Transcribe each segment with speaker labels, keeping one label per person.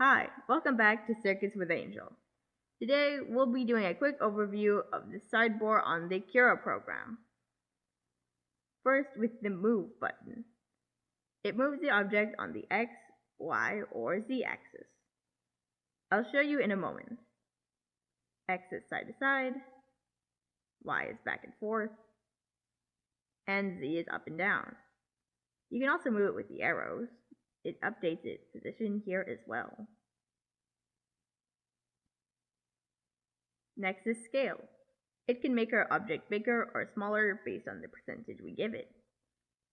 Speaker 1: Hi, welcome back to Circuits with Angel. Today we'll be doing a quick overview of the sidebar on the Cura program. First, with the Move button. It moves the object on the X, Y, or Z axis. I'll show you in a moment. X is side to side, Y is back and forth, and Z is up and down. You can also move it with the arrows. It updates its position here as well. Next is scale. It can make our object bigger or smaller based on the percentage we give it.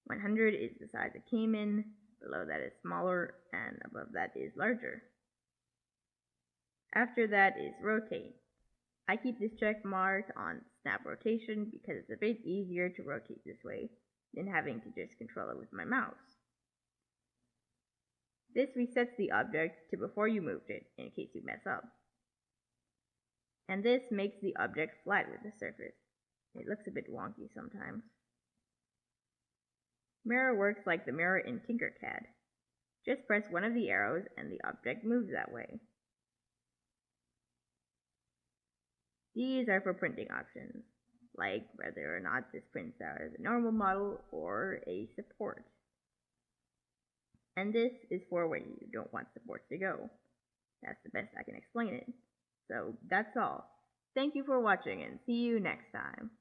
Speaker 1: 100 is the size it came in, below that is smaller, and above that is larger. After that is rotate. I keep this check marked on snap rotation because it's a bit easier to rotate this way than having to just control it with my mouse. This resets the object to before you moved it in case you mess up. And this makes the object flat with the surface. It looks a bit wonky sometimes. Mirror works like the mirror in Tinkercad. Just press one of the arrows and the object moves that way. These are for printing options, like whether or not this prints out as a normal model or a support. And this is for when you don't want support to go. That's the best I can explain it. So that's all. Thank you for watching and see you next time.